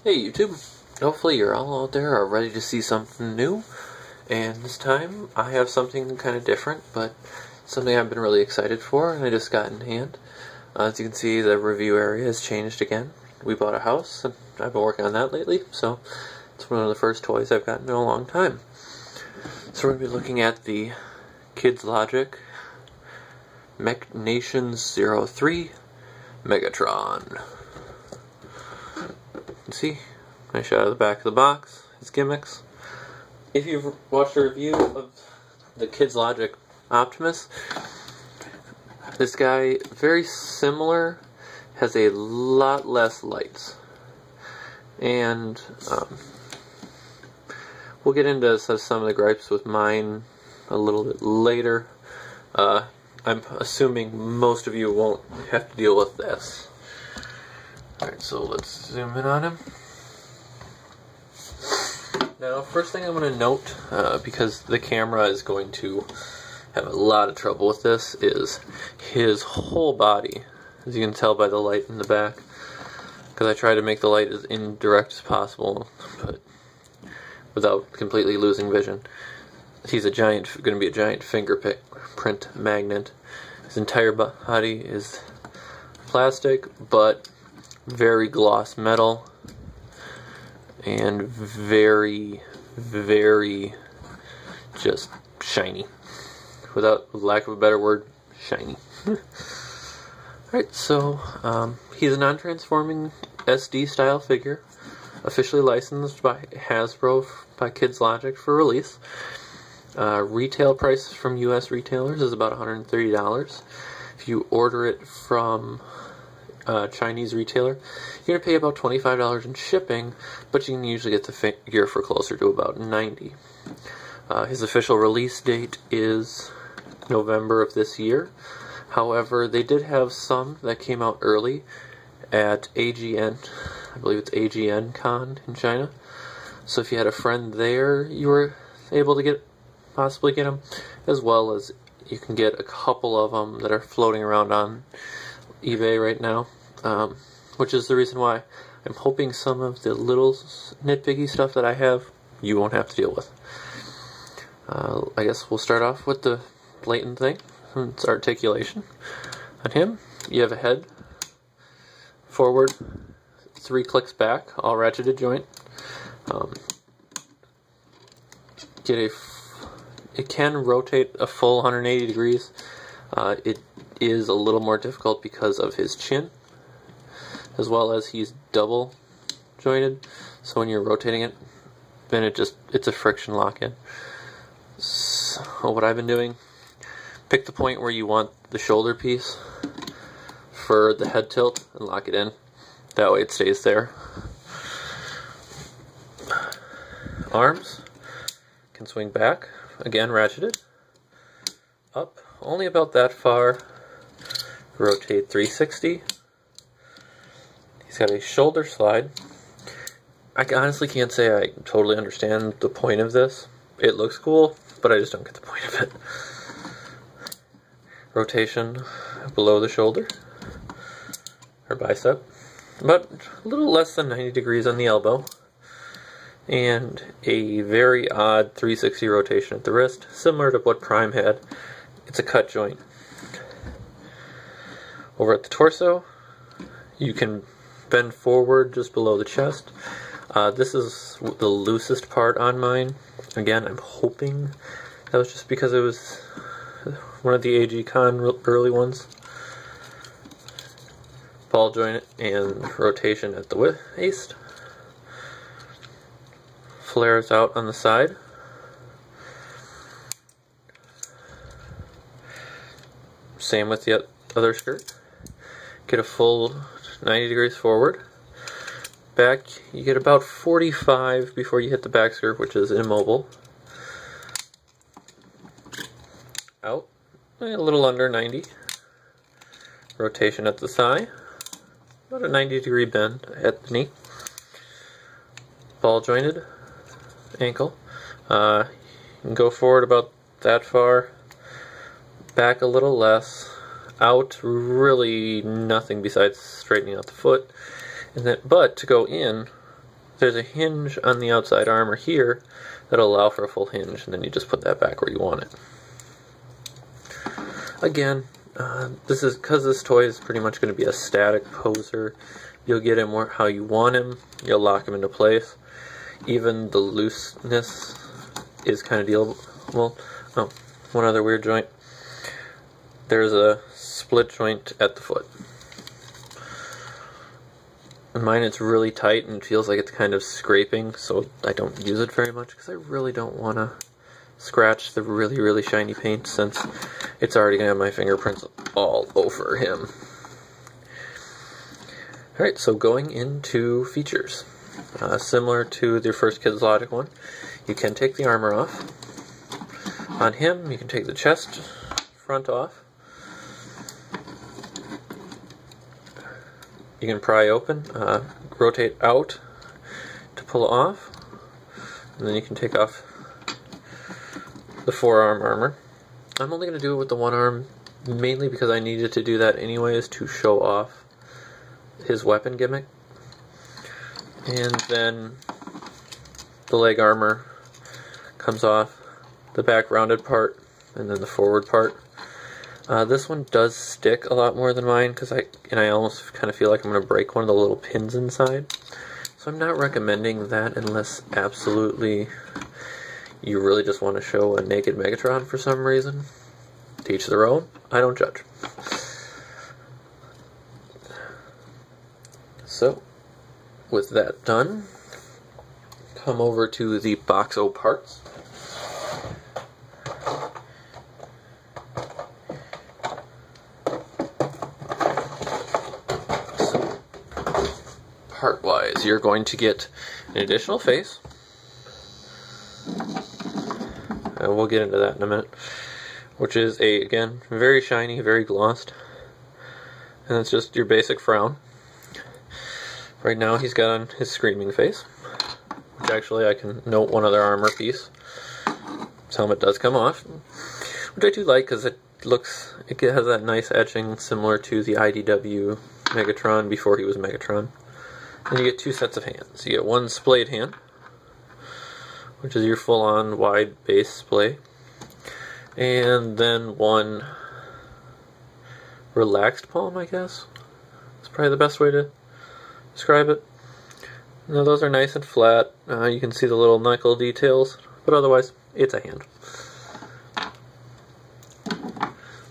Hey YouTube, hopefully you're all out there are ready to see something new, and this time I have something kind of different, but something I've been really excited for and I just got in hand. As you can see, the review area has changed again. We bought a house and I've been working on that lately, so it's one of the first toys I've gotten in a long time. So we're going to be looking at the Kids Logic Mech Nations 03 Megatron. See, nice shot of the back of the box, his gimmicks. If you've watched a review of the Kids Logic Optimus, this guy, very similar, has a lot less lights. And we'll get into some of the gripes with mine a little bit later. I'm assuming most of you won't have to deal with this. Alright, so let's zoom in on him. Now, first thing I'm going to note, because the camera is going to have a lot of trouble with this, is his whole body, as you can tell by the light in the back, because I try to make the light as indirect as possible, but without completely losing vision. He's going to be a giant fingerprint magnet. His entire body is plastic, but very gloss metal, and very, very just shiny. Without lack of a better word, shiny. Alright, so he's a non-transforming SD style figure, officially licensed by Hasbro by Kids Logic for release. Retail price from US retailers is about $130. If you order it from Chinese retailer, you're going to pay about $25 in shipping, but you can usually get the figure for closer to about $90. His official release date is November of this year. However, they did have some that came out early at AGN, I believe it's AGN Con in China. So if you had a friend there, you were able to possibly get them, as well as you can get a couple of them that are floating around on eBay right now, which is the reason why I'm hoping some of the little nitpicky stuff that I have you won't have to deal with. I guess we'll start off with the blatant thing. It's articulation. On him, you have a head forward, 3 clicks back, all ratcheted joint. It can rotate a full 180 degrees. It is a little more difficult because of his chin, as well as he's double jointed, so when you're rotating it, then it's a friction lock in. So what I've been doing, pick the point where you want the shoulder piece for the head tilt and lock it in. That way it stays there. Arms can swing back, again ratcheted, up only about that far, rotate 360. He's got a shoulder slide. I honestly can't say I totally understand the point of this. It looks cool, but I just don't get the point of it. Rotation below the shoulder, or bicep, but a little less than 90 degrees on the elbow, and a very odd 360 rotation at the wrist, similar to what Prime had. It's a cut joint. Over at the torso, you can bend forward just below the chest. This is the loosest part on mine. Again, I'm hoping that was just because it was one of the AG Con early ones. Ball joint and rotation at the waist. Flares out on the side. Same with the other skirt. Get a full 90 degrees forward. Back, you get about 45 before you hit the back skirt, which is immobile. Out, a little under 90. Rotation at the thigh. About a 90 degree bend at the knee. Ball jointed ankle. You can go forward about that far. Back a little less. Out, really nothing besides straightening out the foot. And then, but to go in, there's a hinge on the outside armor here that'll allow for a full hinge, and then you just put that back where you want it. Again, this is because this toy is pretty much going to be a static poser. You'll get him how you want him. You'll lock him into place. Even the looseness is kind of dealable. Oh, one other weird joint. There's a split joint at the foot. In mine it's really tight and feels like it's kind of scraping, so I don't use it very much because I really don't want to scratch the really shiny paint since it's already going to have my fingerprints all over him. Alright, so going into features. Similar to the first Kids Logic one, you can take the armor off. On him, you can take the chest front off. You can pry open, rotate out to pull it off, and then you can take off the forearm armor. I'm only going to do it with the one arm, mainly because I needed to do that anyways to show off his weapon gimmick. And then the leg armor comes off, the back rounded part, and then the forward part. This one does stick a lot more than mine, because I almost kind of feel like I'm going to break one of the little pins inside. So I'm not recommending that unless absolutely you really just want to show a naked Megatron for some reason. To each their own. I don't judge. So, with that done, come over to the box o' parts. So, part-wise, you're going to get an additional face. And we'll get into that in a minute. Which is again, very shiny, very glossed. And it's just your basic frown. Right now he's got on his screaming face. Which actually I can note one other armor piece. His helmet does come off. Which I do like because it has that nice etching similar to the IDW Megatron before he was Megatron. And you get two sets of hands. You get one splayed hand, which is your full-on wide base splay. And then one relaxed palm, I guess. That's probably the best way to describe it. Now those are nice and flat. You can see the little knuckle details, but otherwise, it's a hand.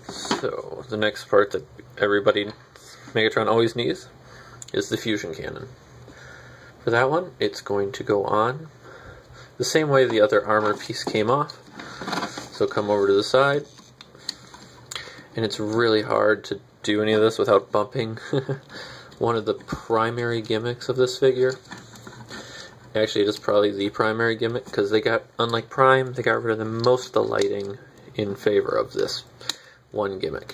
So, the next part that Megatron always needs is the fusion cannon. For that one, it's going to go on the same way the other armor piece came off. So come over to the side, and it's really hard to do any of this without bumping one of the primary gimmicks of this figure. Actually, it is probably the primary gimmick, because unlike Prime, they got rid of most of the lighting in favor of this one gimmick.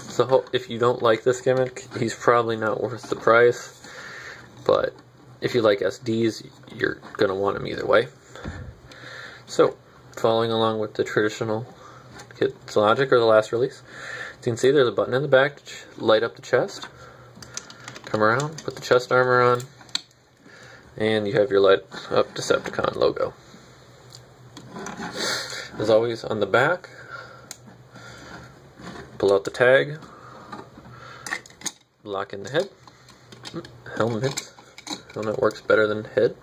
So if you don't like this gimmick, he's probably not worth the price, but if you like SDs, you're going to want him either way. So, following along with the traditional Kids Logic or the last release, as you can see there's a button in the back to light up the chest. Come around, put the chest armor on, and you have your light up Decepticon logo. As always, on the back, pull out the tag, lock in the head, helmet works better than head,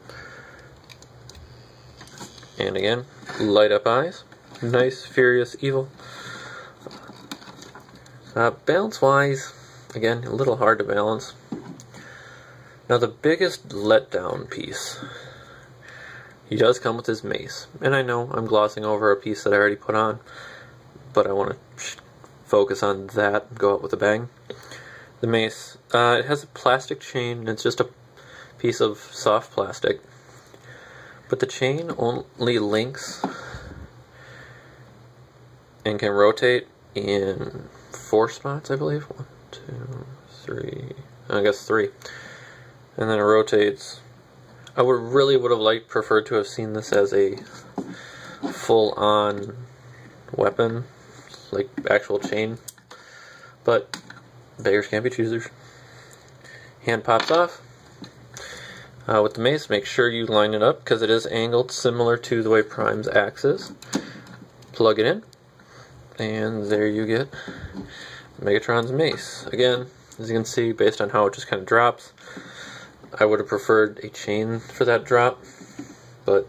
and again, light up eyes, nice, furious, evil. Balance wise, again, a little hard to balance. Now the biggest letdown piece, he does come with his mace, and I know I'm glossing over a piece that I already put on, but I want to focus on that and go out with a bang. The mace, it has a plastic chain, and it's just a piece of soft plastic, but the chain only links and can rotate in 4 spots, I believe. 1, 2, 3, I guess 3. And then it rotates. I would have preferred to have seen this as a full-on weapon, like actual chain, but beggars can't be choosers. Hand pops off. With the mace, make sure you line it up because it is angled similar to the way Prime's axe is. Plug it in, and there you get Megatron's mace. Again, as you can see, based on how it just kind of drops, I would have preferred a chain for that drop, but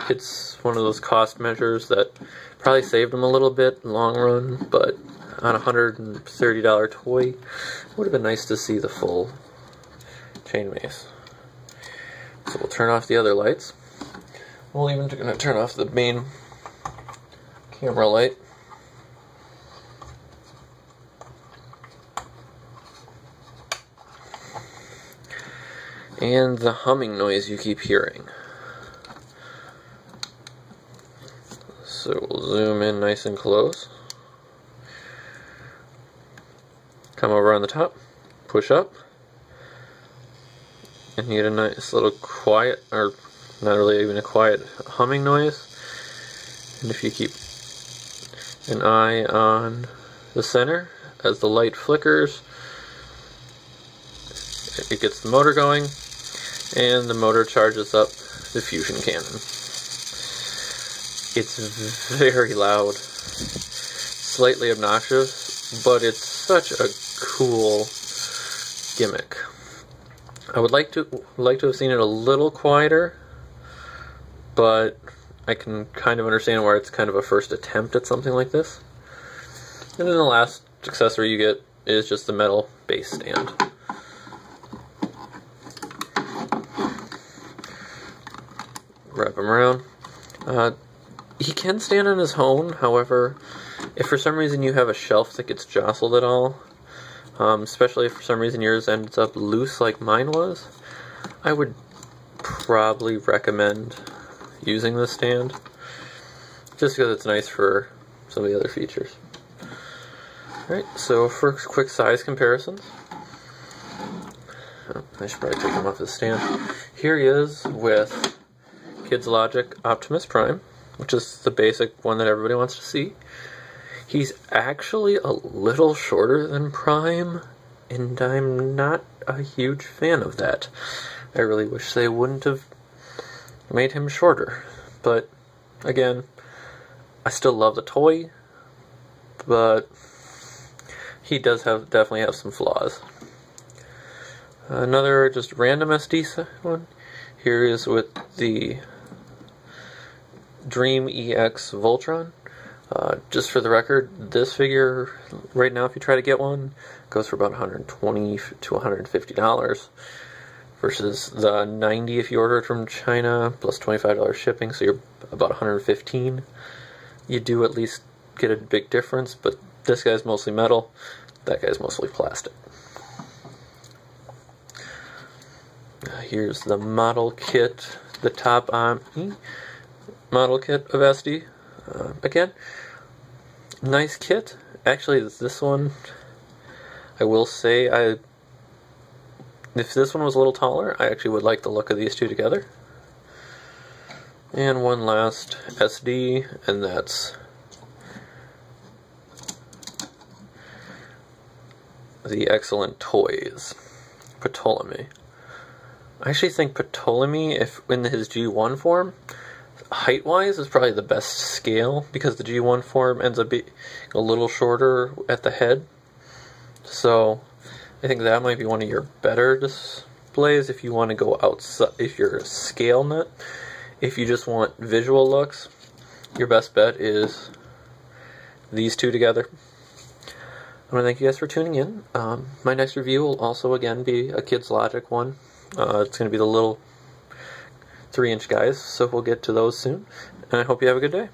it's one of those cost measures that probably saved them a little bit in the long run, but on a $130 toy, it would have been nice to see the full chain mace. So we'll turn off the other lights. We'll even gonna turn off the main camera light. And the humming noise you keep hearing. So we'll zoom in nice and close. Come over on the top, push up, and you get a nice little quiet, or not really even a quiet, humming noise. And if you keep an eye on the center, as the light flickers, it gets the motor going, and the motor charges up the fusion cannon. It's very loud, slightly obnoxious, but it's such a cool gimmick. I would like to have seen it a little quieter, but I can kind of understand why it's kind of a first attempt at something like this. And then the last accessory you get is just the metal base stand. Wrap him around. He can stand on his own, however, if for some reason you have a shelf that gets jostled at all, especially if for some reason yours ends up loose like mine was, I would probably recommend using this stand, just because it's nice for some of the other features. Alright, so for quick size comparisons, I should probably take him off the stand. Here he is with Kids Logic Optimus Prime, which is the basic one that everybody wants to see. He's actually a little shorter than Prime, and I'm not a huge fan of that. I really wish they wouldn't have made him shorter. But, again, I still love the toy, but he does definitely have some flaws. Another just random SD one. Here is with the Dream EX Voltron. Just for the record, this figure right now, if you try to get one, goes for about $120 to $150 versus the $90 if you order it from China plus $25 shipping, so you're about $115. You do at least get a big difference, but this guy's mostly metal, that guy's mostly plastic. Here's the model kit, the top model kit of SD. Again, nice kit. Actually, this one, I will say, if this one was a little taller, I actually would like the look of these two together. And one last SD, and that's the Excellent Toys Ptolemy. I actually think Ptolemy, if in his G1 form, height-wise is probably the best scale, because the G1 form ends up being a little shorter at the head. So I think that might be one of your better displays if you want to go outside, if you're a scale nut. If you just want visual looks, your best bet is these two together. I want to thank you guys for tuning in. My next review will also again be a Kids Logic one. It's going to be the little 3-inch guys, so we'll get to those soon. And I hope you have a good day.